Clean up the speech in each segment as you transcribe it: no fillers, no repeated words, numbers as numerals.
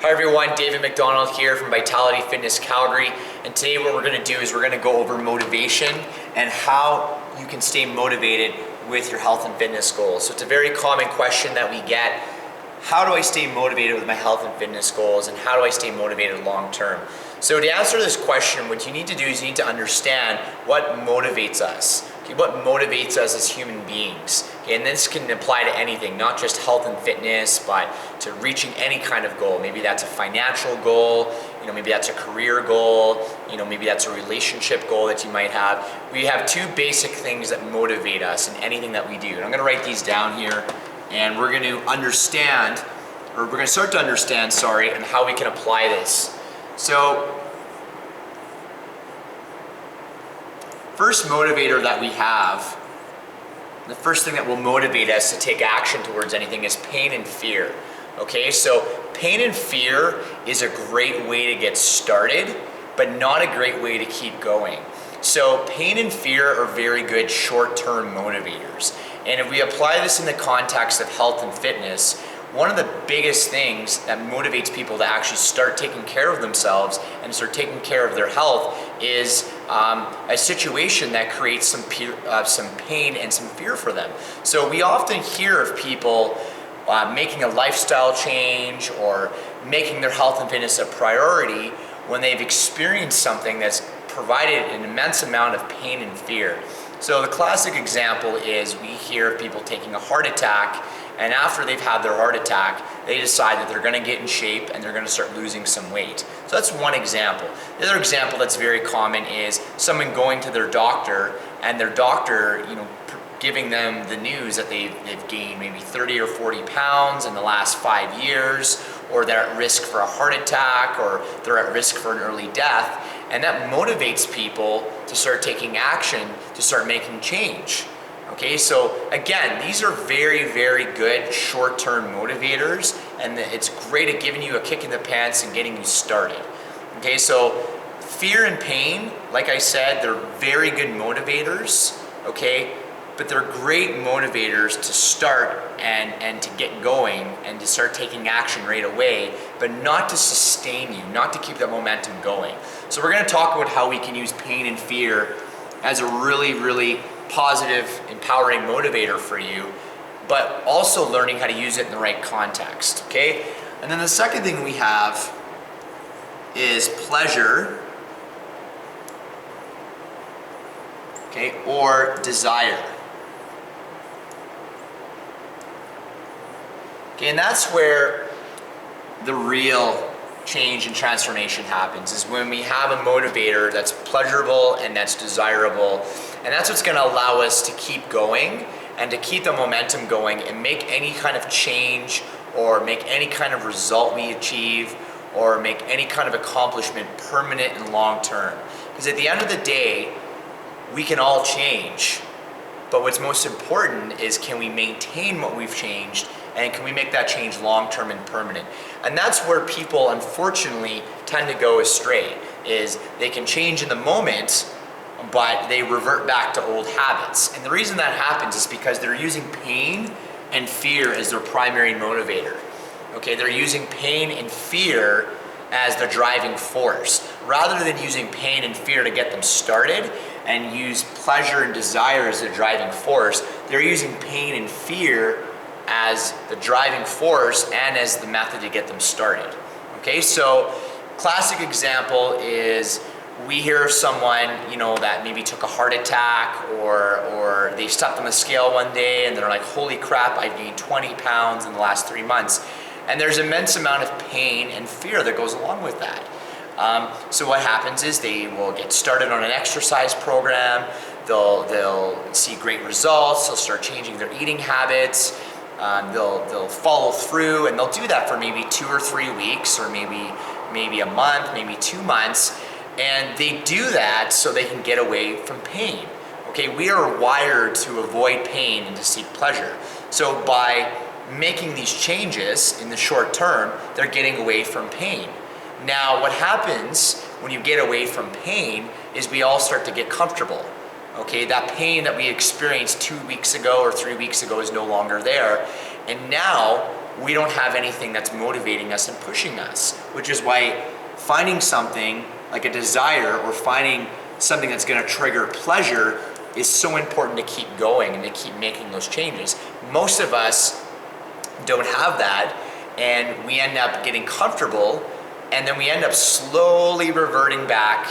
Hi everyone, David MacDonald here from Fitness Calgary, and today what we're going to do is we're going to go over motivation and how you can stay motivated with your health and fitness goals. So it's a very common question that we get: how do I stay motivated with my health and fitness goals, and how do I stay motivated long term? So to answer this question, what you need to do is you need to understand what motivates us. Okay, what motivates us as human beings? Okay, and this can apply to anything, not just health and fitness, but to reaching any kind of goal. Maybe that's a financial goal, maybe that's a career goal, maybe that's a relationship goal that you might have. We have two basic things that motivate us in anything that we do. And I'm going to write these down here, and we're going to understand, or we're going to start to understand, and how we can apply this. So, first motivator that we have, the first thing that will motivate us to take action towards anything is pain and fear. Okay, so pain and fear is a great way to get started, but not a great way to keep going. So pain and fear are very good short-term motivators. And if we apply this in the context of health and fitness, one of the biggest things that motivates people to actually start taking care of themselves and start taking care of their health is a situation that creates some pain and some fear for them. So we often hear of people making a lifestyle change or making their health and fitness a priority when they've experienced something that's provided an immense amount of pain and fear. So the classic example is we hear of people taking a heart attack, and after they've had their heart attack, they decide that they're going to get in shape and they're going to start losing some weight. So that's one example. The other example that's very common is someone going to their doctor, and their doctor, giving them the news that they've gained maybe 30 or 40 pounds in the last 5 years, or they're at risk for a heart attack, or they're at risk for an early death. And that motivates people to start taking action, to start making change. Okay, so again, these are very, very good short-term motivators, and it's great at giving you a kick in the pants and getting you started. Okay, so fear and pain, like I said, they're very good motivators, okay, but they're great motivators to start and to get going and to start taking action right away, but not to sustain you, not to keep that momentum going. So we're going to talk about how we can use pain and fear as a really, really positive, empowering motivator for you, but also learning how to use it in the right context, okay? And then the second thing we have is pleasure, okay, or desire. Okay, and that's where the real change and transformation happens, is when we have a motivator that's pleasurable and that's desirable, and that's what's going to allow us to keep going and to keep the momentum going and make any kind of change or make any kind of result we achieve or make any kind of accomplishment permanent and long term. Because at the end of the day, we can all change, but what's most important is, can we maintain what we've changed, and can we make that change long-term and permanent? And that's where people, unfortunately, tend to go astray, is they can change in the moment, but they revert back to old habits. And the reason that happens is because they're using pain and fear as their primary motivator. Okay, they're using pain and fear as the driving force. Rather than using pain and fear to get them started and use pleasure and desire as the driving force, they're using pain and fear as the driving force and as the method to get them started. Okay, so classic example is we hear of someone, that maybe took a heart attack, or they stepped on the scale one day and they're like, holy crap, I've gained 20 pounds in the last 3 months. And there's an immense amount of pain and fear that goes along with that. So what happens is they will get started on an exercise program, they'll see great results, they'll start changing their eating habits, they'll follow through, and they'll do that for maybe 2 or 3 weeks, or maybe a month, maybe 2 months, and they do that so they can get away from pain. Okay, we are wired to avoid pain and to seek pleasure. So by making these changes in the short term, they're getting away from pain. Now, what happens when you get away from pain is we all start to get comfortable. Okay, that pain that we experienced 2 weeks ago or 3 weeks ago is no longer there. And now we don't have anything that's motivating us and pushing us, which is why finding something like a desire or finding something that's going to trigger pleasure is so important to keep going and to keep making those changes. Most of us don't have that, and we end up getting comfortable, and then we end up slowly reverting back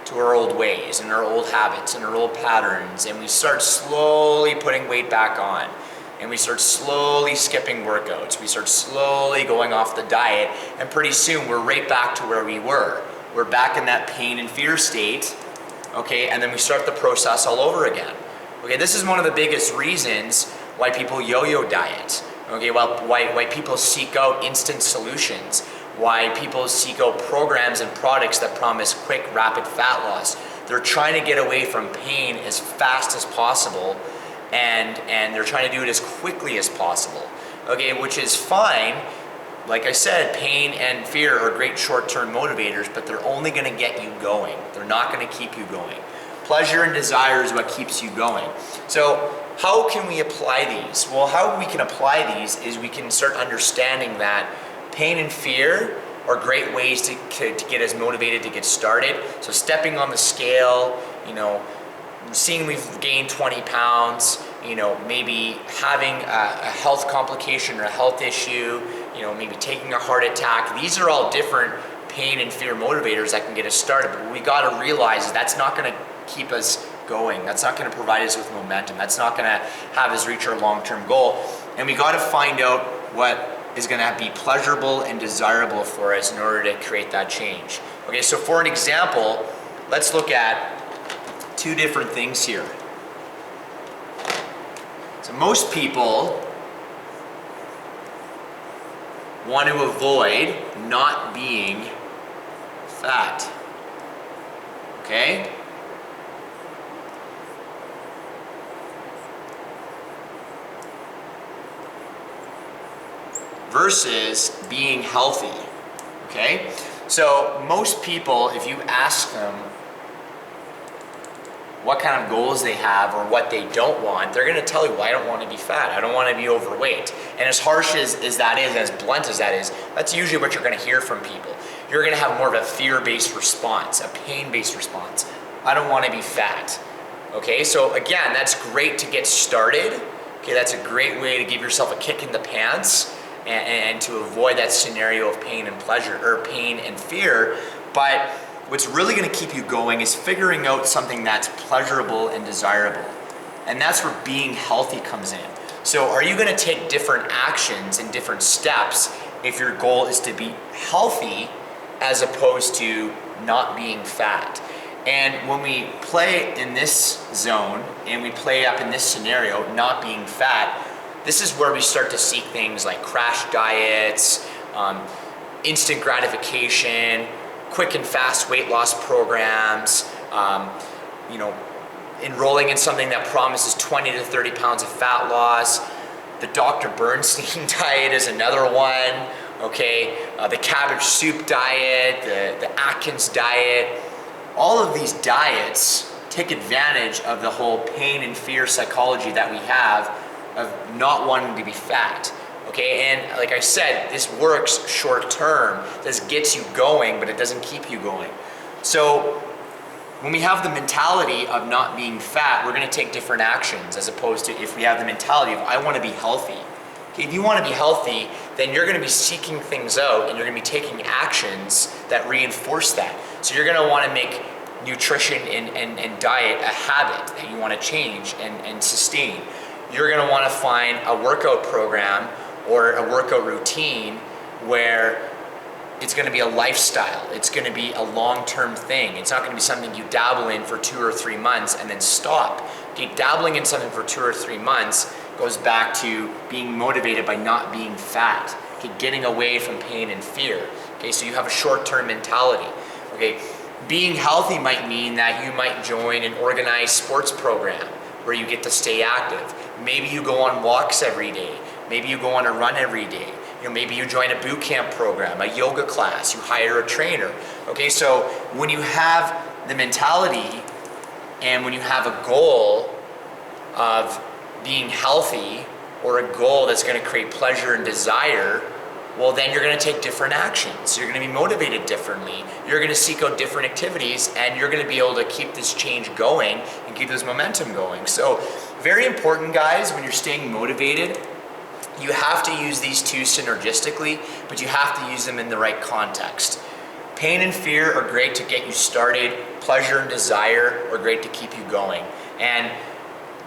to our old ways and our old habits and our old patterns, and we start slowly putting weight back on, and we start slowly skipping workouts, we start slowly going off the diet, and pretty soon we're right back to where we were. We're back in that pain and fear state, okay, and then we start the process all over again. Okay, this is one of the biggest reasons why people yo-yo diet. Okay, well, why people seek out instant solutions, why people seek out programs and products that promise quick, rapid fat loss. They're trying to get away from pain as fast as possible, and they're trying to do it as quickly as possible. Okay, which is fine. Like I said, pain and fear are great short-term motivators, but they're only going to get you going. They're not going to keep you going. Pleasure and desire is what keeps you going. So how can we apply these? Well, how we can apply these is we can start understanding that pain and fear are great ways to get us motivated to get started. So stepping on the scale, seeing we've gained 20 pounds, maybe having a health complication or a health issue, maybe taking a heart attack. These are all different pain and fear motivators that can get us started. But what we got to realize is that's not going to keep us going. That's not going to provide us with momentum. That's not going to have us reach our long-term goal. And we got to find out what is going to be pleasurable and desirable for us in order to create that change. Okay, so for an example, let's look at two different things here. So most people want to avoid not being fat. Okay? Versus being healthy. Okay? So most people, if you ask them what kind of goals they have or what they don't want, they're going to tell you, well, I don't want to be fat, I don't want to be overweight. And as harsh as that is, as blunt as that is, that's usually what you're going to hear from people. You're going to have more of a fear-based response, a pain-based response. I don't want to be fat. Okay, so again, that's great to get started. Okay, that's a great way to give yourself a kick in the pants and to avoid that scenario of pain and pleasure, or pain and fear. But what's really going to keep you going is figuring out something that's pleasurable and desirable. And that's where being healthy comes in. So are you going to take different actions and different steps if your goal is to be healthy as opposed to not being fat? And when we play in this zone and we play up in this scenario, not being fat, this is where we start to seek things like crash diets, instant gratification, quick and fast weight loss programs, enrolling in something that promises 20 to 30 pounds of fat loss. The Dr. Bernstein diet is another one, okay? The cabbage soup diet, the Atkins diet. All of these diets take advantage of the whole pain and fear psychology that we have of not wanting to be fat. Okay, and like I said, this works short term. This gets you going, but it doesn't keep you going. So when we have the mentality of not being fat, we're going to take different actions as opposed to if we have the mentality of I want to be healthy. Okay, if you want to be healthy, then you're going to be seeking things out and you're going to be taking actions that reinforce that. So you're going to want to make nutrition and diet a habit that you want to change and sustain. You're going to want to find a workout program or a workout routine where it's going to be a lifestyle. It's going to be a long-term thing. It's not going to be something you dabble in for 2 or 3 months and then stop. Okay, dabbling in something for 2 or 3 months goes back to being motivated by not being fat. Okay, getting away from pain and fear. Okay, so you have a short-term mentality. Okay, being healthy might mean that you might join an organized sports program where you get to stay active. Maybe you go on walks every day. Maybe you go on a run every day. Maybe you join a boot camp program, a yoga class, you hire a trainer. Okay, so when you have the mentality and when you have a goal of being healthy or a goal that's going to create pleasure and desire, well, then you're going to take different actions. You're going to be motivated differently. You're going to seek out different activities, and you're going to be able to keep this change going and keep this momentum going. So very important, guys, when you're staying motivated, you have to use these two synergistically, but you have to use them in the right context. Pain and fear are great to get you started. Pleasure and desire are great to keep you going. And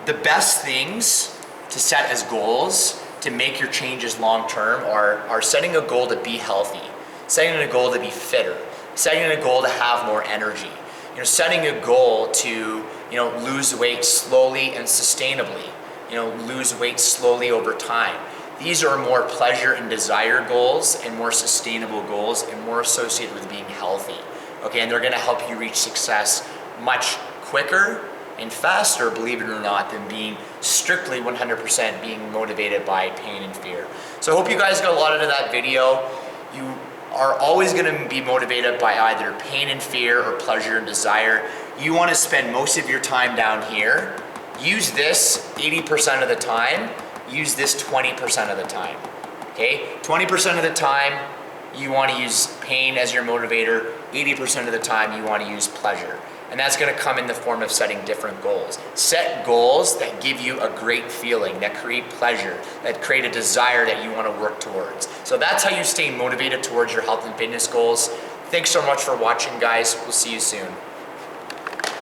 the best things to set as goals to make your changes long term are setting a goal to be healthy, setting a goal to be fitter, setting a goal to have more energy, setting a goal to lose weight slowly and sustainably, lose weight slowly over time. These are more pleasure and desire goals and more sustainable goals and more associated with being healthy. Okay, and they're going to help you reach success much quicker and faster, believe it or not, than being strictly 100% being motivated by pain and fear. So I hope you guys got a lot out of that video. You are always going to be motivated by either pain and fear or pleasure and desire. You want to spend most of your time down here. Use this 80% of the time. Use this 20% of the time. Okay? 20% of the time, you want to use pain as your motivator. 80% of the time, you want to use pleasure. And that's going to come in the form of setting different goals. Set goals that give you a great feeling, that create pleasure, that create a desire that you want to work towards. So that's how you stay motivated towards your health and fitness goals. Thanks so much for watching, guys. We'll see you soon.